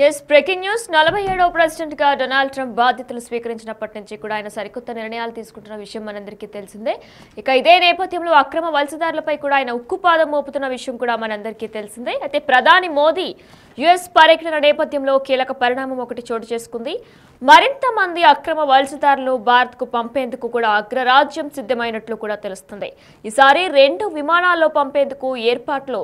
Yes breaking news 47వ president గా Donald Trump బాధ్యతలు స్వీకరించినప్పటి నుంచి కూడా ఆయన సరికొత్త నిర్ణయాలు తీసుకుంటున్న విషయం మనందరికీ తెలిసిందే. ఇక ఇదే నేపథ్యంలో అక్రమ వలసదారులపై కూడా ఆయన ఉక్కుపాదం మోపుతున్న విషయం కూడా మనందరికీ తెలిసిందే. అయితే ప్రధాని మోదీ యుఎస్ పర్యటన నేపథ్యంలో కీలక పరిణామం ఒకటి చోటు చేసుకుంది. మరింత మంది అక్రమ వలసదారులు భారత్కు పంపేందుకు కూడా అగ్రరాజ్యం సిద్ధమైనట్లు కూడా తెలుస్తుంది. ఈసారి 2 విమానాల్లో పంపేందుకు ఏర్పాట్లు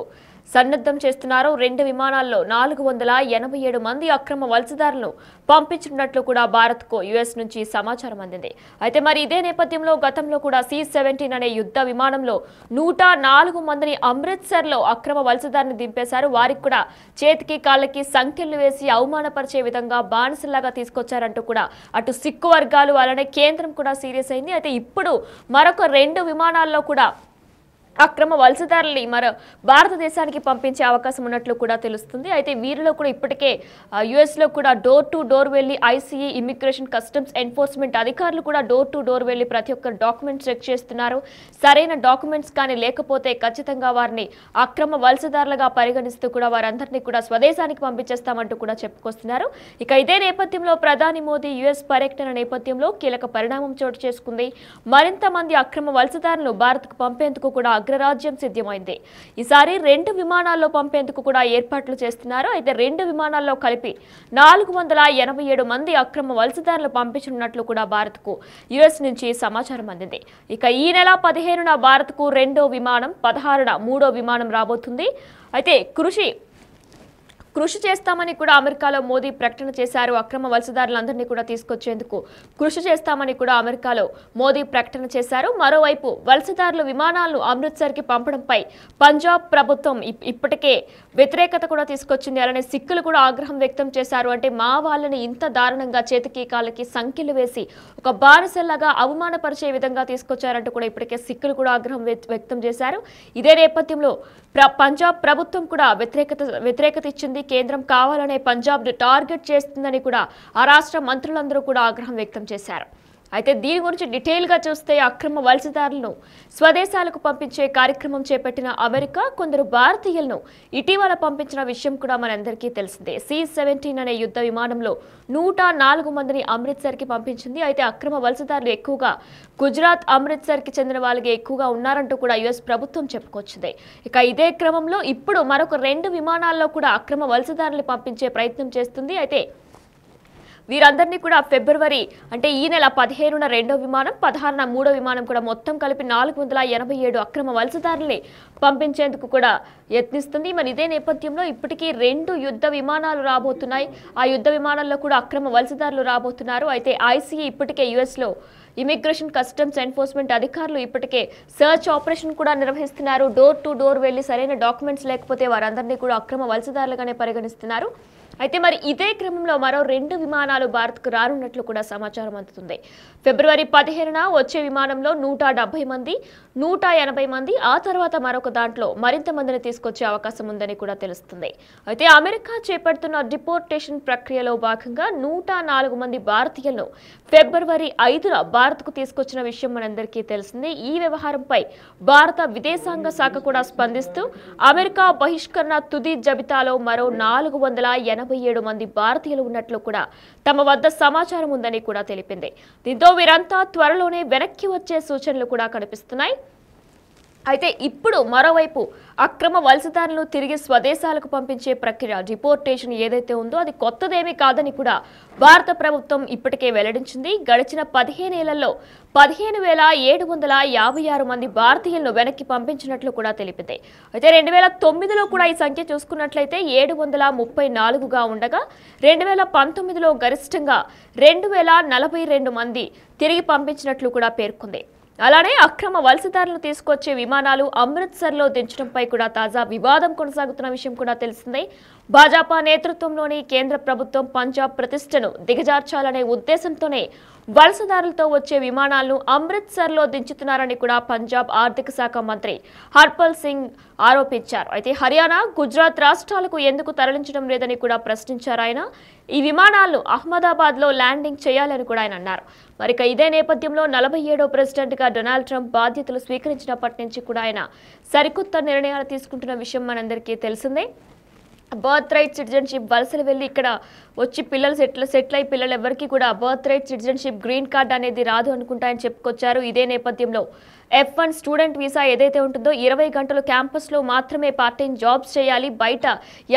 సన్నద్ధం చేస్తున్నారు. 2 విమానాల్లో 487 మంది అక్రమ వలసదారులను పంపించనున్నట్లు కూడా భారత్కు యుఎస్ నుంచి సమాచారం అందింది. అయితే మరి ఇదే నేపథ్యంలో గతంలో కూడా C-17 అనే యుద్ధ విమానంలో 104 మందిని అమృత్సర్లో అక్రమ వలసదారుని దింపేశారు. వారికి కూడా చేతికి కాళ్ళకి సంఖ్యలు వేసి అవమానపరిచే విధంగా బానిసలాగా తీసుకొచ్చారంటూ కూడా అటు సిక్కు వర్గాలు అలానే కేంద్రం కూడా సీరియస్ అయింది. అయితే ఇప్పుడు మరొక 2 విమానాల్లో కూడా అక్రమ వలసదారుల్ని భారతదేశానికి పంపించే అవకాశం ఉన్నట్లు కూడా తెలుస్తుంది. అయితే వీరిలో కూడా ఇప్పటికే యుఎస్లో కూడా డోర్ టు డోర్ వెళ్లి ఐసీఈ ఇమిగ్రేషన్ కస్టమ్స్ ఎన్ఫోర్స్మెంట్ అధికారులు కూడా డోర్ టు డోర్ వెళ్లి ప్రతి ఒక్క డాక్యుమెంట్స్ చెక్ చేస్తున్నారు. సరైన డాక్యుమెంట్స్ కానీ లేకపోతే ఖచ్చితంగా వారిని అక్రమ వలసదారులుగా పరిగణిస్తూ కూడా వారందరినీ కూడా స్వదేశానికి పంపించేస్తామంటూ కూడా చెప్పుకొస్తున్నారు. ఇక ఇదే నేపథ్యంలో ప్రధాని మోదీ యుఎస్ పర్యటన నేపథ్యంలో కీలక పరిణామం చోటు చేసుకుంది. మరింత మంది అక్రమ వలసదారులను భారత్కు పంపేందుకు కూడా అగ్రరాజ్యం సిద్ధమైంది. ఈసారి 2 విమానాల్లో పంపేందుకు కూడా ఏర్పాట్లు చేస్తున్నారు. అయితే 2 విమానాల్లో కలిపి 487 మంది అక్రమ వలసదారులు పంపించనున్నట్లు కూడా భారత్కు యుఎస్ నుంచి సమాచారం అందింది. ఇక ఈ నెల 15న భారత్కు 2వ విమానం, 16న 3వ విమానం రాబోతుంది. అయితే కృషి చేస్తామని కూడా అమెరికాలో మోదీ ప్రకటన చేశారు. అక్రమ వలసదారులందరినీ కూడా తీసుకొచ్చేందుకు కృషి చేస్తామని కూడా అమెరికాలో మోదీ ప్రకటన చేశారు. మరోవైపు వలసదారుల విమానాలను అమృత్సర్కి పంపడంపై పంజాబ్ ప్రభుత్వం ఇప్పటికే వ్యతిరేకత కూడా తీసుకొచ్చింది. అలానే సిక్కులు కూడా ఆగ్రహం వ్యక్తం చేశారు. అంటే మా వాళ్ళని ఇంత దారుణంగా చేతికి కాళ్ళకి సంఖ్యలు వేసి ఒక బానిసల్లాగా అవమానపరిచే విధంగా తీసుకొచ్చారంటూ కూడా ఇప్పటికే సిక్కులు కూడా ఆగ్రహం వ్యక్తం చేశారు. ఇదే నేపథ్యంలో పంజాబ్ ప్రభుత్వం కూడా వ్యతిరేకత ఇచ్చింది. కేంద్రం కావాలనే పంజాబ్ టార్గెట్ చేస్తుందని కూడా ఆ రాష్ట్ర మంత్రులందరూ కూడా ఆగ్రహం వ్యక్తం చేశారు. అయితే దీని గురించి డీటెయిల్గా చూస్తే అక్రమ వలసదారులను స్వదేశాలకు పంపించే కార్యక్రమం చేపట్టిన అమెరికా కొందరు భారతీయులను ఇటీవల పంపించిన విషయం కూడా మనందరికీ తెలిసిందే. C-17 అనే యుద్ధ విమానంలో 104 మందిని అమృత్సర్కి పంపించింది. అయితే అక్రమ వలసదారులు ఎక్కువగా గుజరాత్, అమృత్సర్కి చెందిన వాళ్ళకి ఎక్కువగా ఉన్నారంటూ కూడా యుఎస్ ప్రభుత్వం చెప్పుకొచ్చింది. ఇక ఇదే క్రమంలో ఇప్పుడు మరొక 2 విమానాల్లో కూడా అక్రమ వలసదారులు పంపించే ప్రయత్నం చేస్తుంది. అయితే వీరందరినీ కూడా ఫిబ్రవరి అంటే ఈ నెల 15న 2వ విమానం, 16న 3వ విమానం కూడా మొత్తం కలిపి 487 అక్రమ వలసదారుల్ని పంపించేందుకు కూడా యత్నిస్తుంది. మరి ఇదే నేపథ్యంలో ఇప్పటికీ 2 యుద్ధ విమానాలు రాబోతున్నాయి. ఆ యుద్ధ విమానాల్లో కూడా అక్రమ వలసదారులు రాబోతున్నారు. అయితే ఐసీఈ ఇప్పటికే యుఎస్లో ఇమిగ్రేషన్ కస్టమ్స్ ఎన్ఫోర్స్మెంట్ అధికారులు ఇప్పటికే సర్చ్ ఆపరేషన్ కూడా నిర్వహిస్తున్నారు. డోర్ టు డోర్ వెళ్లి సరైన డాక్యుమెంట్స్ లేకపోతే వారందరినీ కూడా అక్రమ వలసదారులుగానే పరిగణిస్తున్నారు. అయితే మరి ఇదే క్రమంలో మరో 2 విమానాలు భారత్కు రానున్నట్లు కూడా సమాచారం అందుతుంది. ఫిబ్రవరి 15న వచ్చే విమానంలో 170 మంది, 180 మంది, ఆ తర్వాత మరొక దాంట్లో మరింత మందిని తీసుకొచ్చే అవకాశం ఉందని కూడా తెలుస్తుంది. అయితే అమెరికా చేపడుతున్న డిపోర్టేషన్ ప్రక్రియలో భాగంగా 104 మంది భారతీయులను ఫిబ్రవరి 5న భారత్కు తీసుకొచ్చిన విషయం మనందరికీ తెలిసిందే. ఈ వ్యవహారంపై భారత విదేశాంగ శాఖ కూడా స్పందిస్తూ అమెరికా బహిష్కరణ తుది జాబితాలో మరో 487 మంది భారతీయులు ఉన్నట్లు కూడా తమ వద్ద సమాచారం ఉందని కూడా తెలిపింది. దీంతో వీరంతా త్వరలోనే వెనక్కి వచ్చే సూచనలు కూడా కనిపిస్తున్నాయి. అయితే ఇప్పుడు మరోవైపు అక్రమ వలసదారులను తిరిగి స్వదేశాలకు పంపించే ప్రక్రియ డిపోర్టేషన్ ఏదైతే ఉందో అది కొత్తదేమీ కాదని కూడా భారత ప్రభుత్వం ఇప్పటికే వెల్లడించింది. గడిచిన 15 ఏళ్లలో 15,756 మంది భారతీయులను వెనక్కి పంపించినట్లు కూడా తెలిపింది. అయితే 2009లో కూడా ఈ సంఖ్య చూసుకున్నట్లయితే 734గా ఉండగా 2019లో గరిష్టంగా 2042 మంది తిరిగి పంపించినట్లు కూడా పేర్కొంది. అలానే అక్రమ వలసదారులను తీసుకొచ్చే విమానాలు అమృత్సర్లో దించడంపై కూడా తాజా వివాదం కొనసాగుతున్న విషయం కూడా తెలిసిందే. భాజపా నేతృత్వంలోని కేంద్ర ప్రభుత్వం పంజాబ్ ప్రతిష్టను దిగజార్చాలనే ఉద్దేశంతోనే వలసదారులతో వచ్చే విమానాలను అమృత్సర్లో దించుతున్నారని కూడా పంజాబ్ ఆర్థిక శాఖ మంత్రి హర్పల్ సింగ్ ఆరోపించారు. అయితే హర్యానా, గుజరాత్ రాష్ట్రాలకు ఎందుకు తరలించడం లేదని కూడా ప్రశ్నించారు ఆయన. ఈ విమానాలను అహ్మదాబాద్లో ల్యాండింగ్ చేయాలని కూడా ఆయన అన్నారు. మరి ఇదే నేపథ్యంలో 47వ ప్రెసిడెంట్గా డొనాల్డ్ ట్రంప్ బాధ్యతలు స్వీకరించినప్పటి నుంచి కూడా ఆయన సరికొత్త నిర్ణయాలు తీసుకుంటున్న విషయం మనందరికీ తెలిసిందే. బర్త్ రైట్ సిటిజన్షిప్ వలసలు వెళ్ళి ఇక్కడ వచ్చి పిల్లలు సెటిల్ అయ్యి పిల్లలు ఎవరికి కూడా birth right citizenship green card అనేది రాదు అనుకుంటాయని చెప్పుకొచ్చారు. ఇదే నేపథ్యంలో F1 స్టూడెంట్ వీసా ఏదైతే ఉంటుందో 20 గంటలు క్యాంపస్లో మాత్రమే పార్ట్ టైం జాబ్స్ చేయాలి. బయట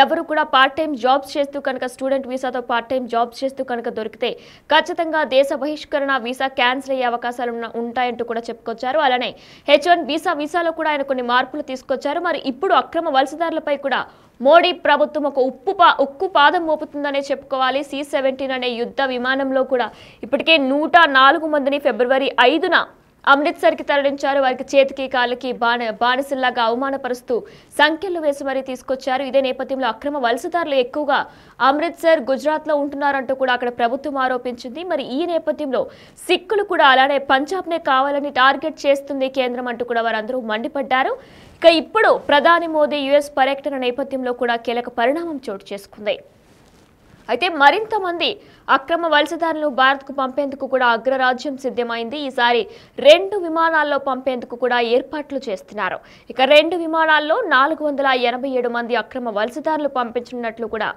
ఎవరు కూడా పార్ట్ టైం జాబ్స్ చేస్తూ కనుక స్టూడెంట్ వీసాతో పార్ట్ టైం జాబ్స్ చేస్తూ కనుక దొరికితే ఖచ్చితంగా దేశ బహిష్కరణ వీసా క్యాన్సిల్ అయ్యే అవకాశాలు ఉంటాయంటూ కూడా చెప్పుకొచ్చారు. అలానే H1 వీసాలో కూడా ఆయన కొన్ని మార్పులు తీసుకొచ్చారు. మరి ఇప్పుడు అక్రమ వలసదారులపై కూడా మోడీ ప్రభుత్వం ఒక ఉక్కు పాదం మోపుతుందనే చెప్పుకోవాలి. C-17 అనే యుద్ధ విమానంలో కూడా ఇప్పటికే 104 మందిని ఫిబ్రవరి 5న అమృత్సర్కి తరలించారు. వారికి చేతికి కాళ్ళకి బానిసల్లాగా అవమానపరుస్తూ సంఖ్యలు వేసి మరీ తీసుకొచ్చారు. ఇదే నేపథ్యంలో అక్రమ వలసదారులు ఎక్కువగా అమృత్సర్, గుజరాత్లో ఉంటున్నారంటూ కూడా అక్కడ ప్రభుత్వం ఆరోపించింది. మరి ఈ నేపథ్యంలో సిక్కులు కూడా అలానే పంజాబ్నే కావాలని టార్గెట్ చేస్తుంది కేంద్రం అంటూ కూడా వారందరూ మండిపడ్డారు. ఇక ఇప్పుడు ప్రధాని మోదీ US పర్యటన నేపథ్యంలో కూడా కీలక పరిణామం చోటు చేసుకుంది. అయితే మరింత మంది అక్రమ వలసదారులను భారత్కు పంపేందుకు కూడా అగ్రరాజ్యం సిద్ధమైంది. ఈసారి 2 విమానాల్లో పంపేందుకు కూడా ఏర్పాట్లు చేస్తున్నారు. ఇక 2 విమానాల్లో 487 మంది అక్రమ వలసదారులు పంపించనున్నట్లు కూడా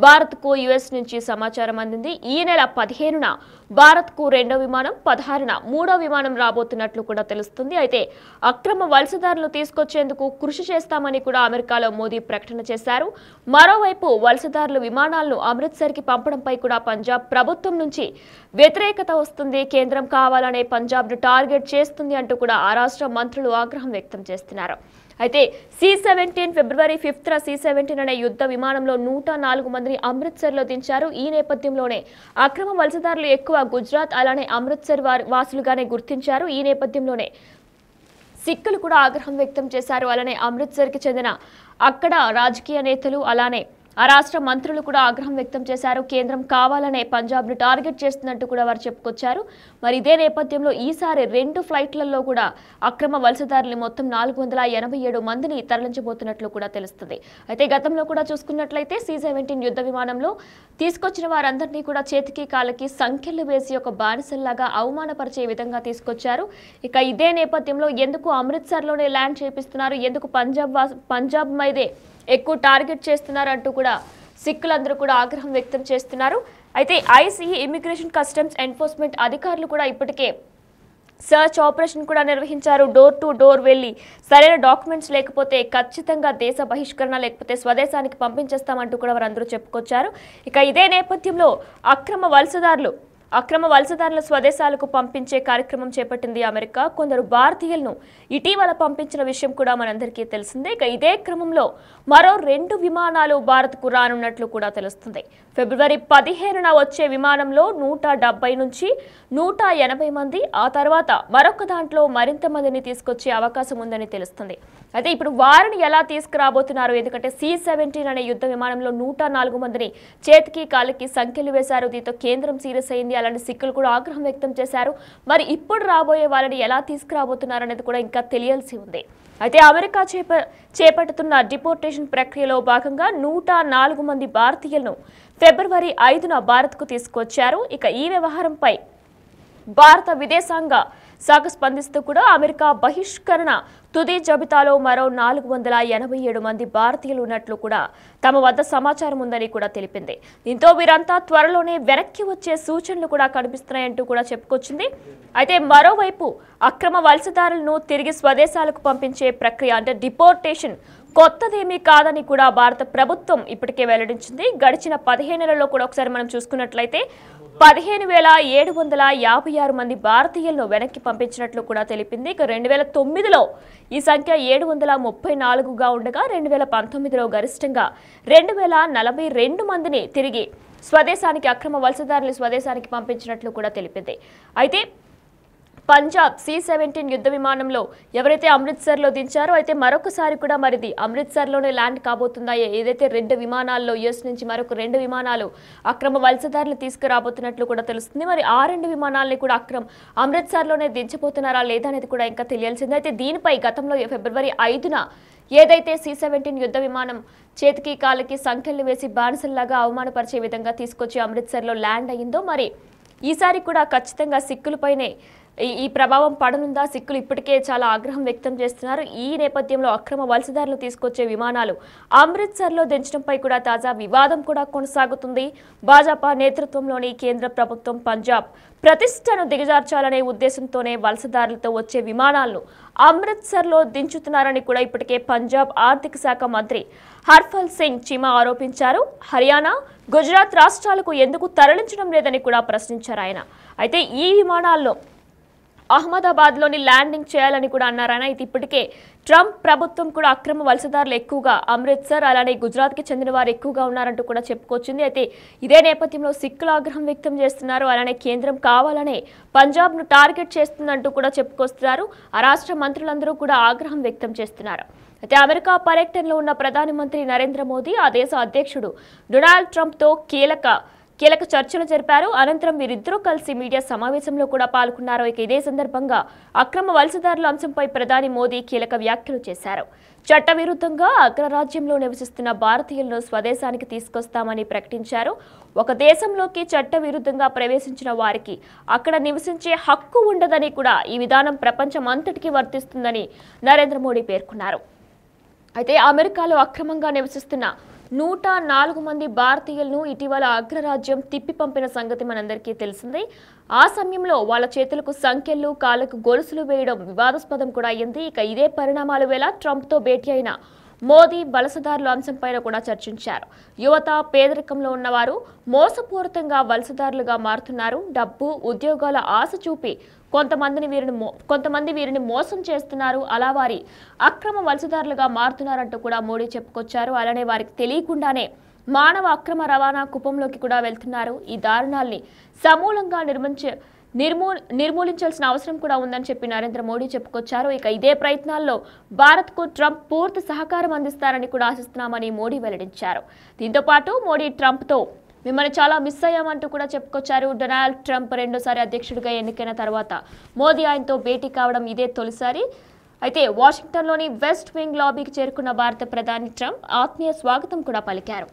భారత్కు US నుంచి సమాచారం అందింది. ఈ నెల 15న భారత్కు 2వ విమానం, 16న 3వ విమానం రాబోతున్నట్లు కూడా తెలుస్తుంది. అయితే అక్రమ వలసదారులు తీసుకొచ్చేందుకు కృషి చేస్తామని కూడా అమెరికాలో మోదీ ప్రకటన చేశారు. మరోవైపు వలసదారులు విమానాలను అమృత్సర్కి పంపడంపై కూడా పంజాబ్ ప్రభుత్వం నుంచి వ్యతిరేకత వస్తుంది. కేంద్రం కావాలనే పంజాబ్ను టార్గెట్ చేస్తుంది అంటూ కూడా ఆ రాష్ట్ర మంత్రులు ఆగ్రహం వ్యక్తం చేస్తున్నారు. అయితే C-17 ఫిబ్రవరి 5న C-17 అనే యుద్ధ విమానంలో 104 మందిని అమృత్సర్లో దించారు. ఈ నేపథ్యంలోనే అక్రమ వలసదారులు ఎక్కువ గుజరాత్ అలానే అమృత్సర్ వాసులుగానే గుర్తించారు. ఈ నేపథ్యంలోనే సిక్కులు కూడా ఆగ్రహం వ్యక్తం చేశారు. అలానే అమృత్సర్కి చెందిన అక్కడ రాజకీయ నేతలు అలానే ఆ రాష్ట్ర మంత్రులు కూడా ఆగ్రహం వ్యక్తం చేశారు. కేంద్రం కావాలనే పంజాబ్ను టార్గెట్ చేస్తున్నట్టు కూడా వారు చెప్పుకొచ్చారు. మరి ఇదే నేపథ్యంలో ఈసారి 2 ఫ్లైట్లలో కూడా అక్రమ వలసదారులు మొత్తం 487 మందిని తరలించబోతున్నట్లు కూడా తెలుస్తుంది. అయితే గతంలో కూడా చూసుకున్నట్లయితే C-17 యుద్ధ విమానంలో తీసుకొచ్చిన వారందరినీ కూడా చేతికి కాళ్ళకి సంఖ్యలు వేసి ఒక బానిసల్లాగా అవమానపరిచే విధంగా తీసుకొచ్చారు. ఇక ఇదే నేపథ్యంలో ఎందుకు అమృత్సర్లోనే ల్యాండ్ చేపిస్తున్నారు, ఎందుకు పంజాబ్ మీదే ఎక్కువ టార్గెట్ చేస్తున్నారు అంటూ కూడా సిక్కులందరూ కూడా ఆగ్రహం వ్యక్తం చేస్తున్నారు. అయితే ICE ఇమిగ్రేషన్ కస్టమ్స్ ఎన్ఫోర్స్మెంట్ అధికారులు కూడా ఇప్పటికే సర్చ్ ఆపరేషన్ కూడా నిర్వహించారు. డోర్ టు డోర్ వెళ్లి సరైన డాక్యుమెంట్స్ లేకపోతే ఖచ్చితంగా దేశ బహిష్కరణ లేకపోతే స్వదేశానికి పంపించేస్తామంటూ కూడా వారందరూ చెప్పుకొచ్చారు. ఇక ఇదే నేపథ్యంలో అక్రమ వలసదారుల స్వదేశాలకు పంపించే కార్యక్రమం చేపట్టింది అమెరికా. కొందరు భారతీయులను ఇటీవల పంపించిన విషయం కూడా మనందరికీ తెలిసిందే. ఇక ఇదే క్రమంలో మరో 2 విమానాలు భారత్కు రానున్నట్లు కూడా తెలుస్తుంది. ఫిబ్రవరి 15న వచ్చే విమానంలో 170 నుంచి 180 మంది, ఆ తర్వాత మరొక దాంట్లో మరింత మందిని తీసుకొచ్చే అవకాశం ఉందని తెలుస్తుంది. అయితే ఇప్పుడు వారిని ఎలా తీసుకురాబోతున్నారు, ఎందుకంటే C-17 అనే యుద్ధ విమానంలో 104 మందిని చేతికి కాళ్ళకి సంఖ్యలు వేశారు. దీంతో కేంద్రం సీరియస్ అయింది. అలాంటి సిక్కులు కూడా ఆగ్రహం వ్యక్తం చేశారు. మరి ఇప్పుడు రాబోయే వాళ్ళని ఎలా తీసుకురాబోతున్నారు అనేది కూడా ఇంకా తెలియాల్సి ఉంది. అయితే అమెరికా చేపడుతున్న డిపోర్టేషన్ ప్రక్రియలో భాగంగా 104 మంది భారతీయులను ఫిబ్రవరి 5న భారత్కు తీసుకొచ్చారు. ఇక ఈ వ్యవహారంపై భారత విదేశాంగ శాఖ స్పందిస్తూ కూడా అమెరికా బహిష్కరణ తుది జాబితాలో మరో 487 మంది భారతీయులు ఉన్నట్లు కూడా తమ వద్ద సమాచారం ఉందని కూడా తెలిపింది. దీంతో వీరంతా త్వరలోనే వెనక్కి వచ్చే సూచనలు కూడా కనిపిస్తున్నాయంటూ కూడా చెప్పుకొచ్చింది. అయితే మరోవైపు అక్రమ వలసదారులను తిరిగి స్వదేశాలకు పంపించే ప్రక్రియ అంటే డిపోర్టేషన్ కొత్తదేమీ కాదని కూడా భారత ప్రభుత్వం ఇప్పటికే వెల్లడించింది. గడిచిన 15 నెలల్లో కూడా ఒకసారి మనం చూసుకున్నట్లయితే 15,756 మంది భారతీయులను వెనక్కి పంపించినట్లు కూడా తెలిపింది. ఇక 2009లో ఈ సంఖ్య 734గా ఉండగా 2019లో గరిష్టంగా 2042 మందిని తిరిగి స్వదేశానికి అక్రమ వలసదారులు స్వదేశానికి పంపించినట్లు కూడా తెలిపింది. అయితే పంజాబ్ C-17 యుద్ధ విమానంలో ఎవరైతే అమృత్సర్లో దించారో అయితే మరొకసారి కూడా మరిది అమృత్సర్లోనే ల్యాండ్ కాబోతుందా, ఏదైతే 2 విమానాల్లో US నుంచి మరొక 2 విమానాలు అక్రమ వలసదారులు తీసుకురాబోతున్నట్లు కూడా తెలుస్తుంది. మరి ఆ 2 విమానాలని కూడా అమృత్సర్లోనే దించబోతున్నారా లేదా అనేది కూడా ఇంకా తెలియాల్సింది. అయితే దీనిపై గతంలో ఫిబ్రవరి 5న ఏదైతే C-17 యుద్ధ విమానం చేతికి కాళ్ళకి సంఖ్యలు వేసి బానిసల్లాగా అవమానపరిచే విధంగా తీసుకొచ్చి అమృత్సర్లో ల్యాండ్ అయ్యిందో మరి ఈసారి కూడా ఖచ్చితంగా సిక్కులపైనే ఈ ప్రభావం పడనుందా? సిక్కులు ఇప్పటికే చాలా ఆగ్రహం వ్యక్తం చేస్తున్నారు. ఈ నేపథ్యంలో అక్రమ వలసదారులు తీసుకొచ్చే విమానాలు అమృత్సర్లో దించడంపై కూడా తాజా వివాదం కూడా కొనసాగుతుంది. భాజపా నేతృత్వంలోని కేంద్ర ప్రభుత్వం పంజాబ్ ప్రతిష్టను దిగజార్చాలనే ఉద్దేశంతోనే వలసదారులతో వచ్చే విమానాలను అమృత్సర్లో దించుతున్నారని కూడా ఇప్పటికే పంజాబ్ ఆర్థిక శాఖ మంత్రి హర్ఫల్ సింగ్ చీమా ఆరోపించారు. హర్యానా, గుజరాత్ రాష్ట్రాలకు ఎందుకు తరలించడం లేదని కూడా ప్రశ్నించారు ఆయన. అయితే ఈ విమానాల్లో అహ్మదాబాద్లోని ల్యాండింగ్ చేయాలని కూడా అన్నారాయన. అయితే ఇప్పటికే ట్రంప్ ప్రభుత్వం కూడా అక్రమ వలసదారులు ఎక్కువగా అమృత్సర్ అలానే గుజరాత్కి చెందిన వారు ఎక్కువగా ఉన్నారంటూ కూడా చెప్పుకొచ్చింది. అయితే ఇదే నేపథ్యంలో సిక్కులు ఆగ్రహం వ్యక్తం చేస్తున్నారు. అలానే కేంద్రం కావాలనే పంజాబ్ను టార్గెట్ చేస్తుందంటూ కూడా చెప్పుకొస్తున్నారు. ఆ రాష్ట్ర మంత్రులందరూ కూడా ఆగ్రహం వ్యక్తం చేస్తున్నారు. అయితే అమెరికా పర్యటనలో ఉన్న ప్రధానమంత్రి నరేంద్ర మోదీ ఆ దేశ అధ్యక్షుడు డొనాల్డ్ ట్రంప్తో కీలక చర్చలు జరిపారు. అనంతరం వీరిద్దరూ కలిసి మీడియా సమావేశంలో కూడా పాల్గొన్నారు. ఇక ఇదే సందర్భంగా అక్రమ వలసదారుల అంశంపై ప్రధాని మోదీ కీలక వ్యాఖ్యలు చేశారు. చట్టవిరుద్ధంగా అగ్రరాజ్యంలో నివసిస్తున్న భారతీయులను స్వదేశానికి తీసుకొస్తామని ప్రకటించారు. ఒక దేశంలోకి చట్టవిరుద్ధంగా ప్రవేశించిన వారికి అక్కడ నివసించే హక్కు ఉండదని కూడా ఈ విధానం ప్రపంచం అంతటికీ వర్తిస్తుందని నరేంద్ర మోడీ పేర్కొన్నారు. అయితే అమెరికాలో అక్రమంగా నివసిస్తున్న 104 మంది భారతీయులను ఇటీవల అగ్రరాజ్యం తిప్పి పంపిన సంగతి మనందరికీ తెలిసిందే. ఆ సమయంలో వాళ్ళ చేతులకు సంకెళ్లు, కాళ్లకు గొలుసులు వేయడం వివాదాస్పదం కూడా అయింది. ఇక ఇదే పరిణామాల వేళ ట్రంప్తో భేటీ అయిన మోదీ వలసదారుల అంశంపైన కూడా చర్చించారు. యువత, పేదరికంలో ఉన్నవారు మోసపూరితంగా వలసదారులుగా మారుతున్నారు. డబ్బు, ఉద్యోగాల ఆశ చూపి కొంతమంది వీరిని మోసం చేస్తున్నారు. అలా వారి అక్రమ వలసదారులుగా మారుతున్నారంటూ కూడా మోడీ చెప్పుకొచ్చారు. అలానే వారికి తెలియకుండానే మానవ అక్రమ రవాణా కుప్పంలోకి కూడా వెళ్తున్నారు. ఈ దారుణాల్ని సమూలంగా నిర్మూలించాల్సిన అవసరం కూడా ఉందని చెప్పి నరేంద్ర మోడీ చెప్పుకొచ్చారు. ఇక ఇదే ప్రయత్నాల్లో భారత్కు ట్రంప్ పూర్తి సహకారం అందిస్తారని కూడా ఆశిస్తున్నామని మోడీ వెల్లడించారు. దీంతో పాటు మోడీ ట్రంప్తో మిమ్మల్ని చాలా మిస్ అయ్యామంటూ కూడా చెప్పుకొచ్చారు. డొనాల్డ్ ట్రంప్ రెండోసారి అధ్యక్షుడిగా ఎన్నికైన తర్వాత మోదీ ఆయనతో భేటీ కావడం ఇదే తొలిసారి. అయితే వాషింగ్టన్లోని వెస్ట్ వింగ్ లాబీకి చేరుకున్న భారత ప్రధాని ట్రంప్ ఆత్మీయ స్వాగతం కూడా పలికారు.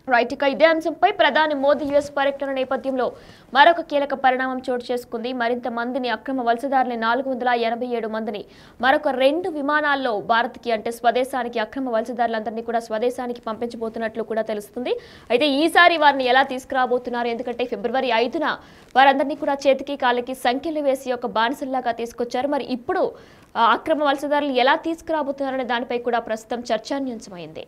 రైట్, ఇక ఇదే అంశంపై ప్రధాని మోదీ యుఎస్ పర్యటన నేపథ్యంలో మరొక కీలక పరిణామం చోటు చేసుకుంది. మరింత మందిని అక్రమ వలసదారులని 487 మందిని మరొక 2 విమానాల్లో భారత్కి అంటే స్వదేశానికి అక్రమ వలసదారులందరినీ కూడా స్వదేశానికి పంపించబోతున్నట్లు కూడా తెలుస్తుంది. అయితే ఈసారి వారిని ఎలా తీసుకురాబోతున్నారు? ఎందుకంటే ఫిబ్రవరి 5న వారందరినీ కూడా చేతికి కాళ్ళకి సంఖ్యలు వేసి ఒక బానిసల్లాగా తీసుకొచ్చారు. మరి ఇప్పుడు అక్రమ వలసదారులు ఎలా తీసుకురాబోతున్నారనే దానిపై కూడా ప్రస్తుతం చర్చానీయాంశమైంది.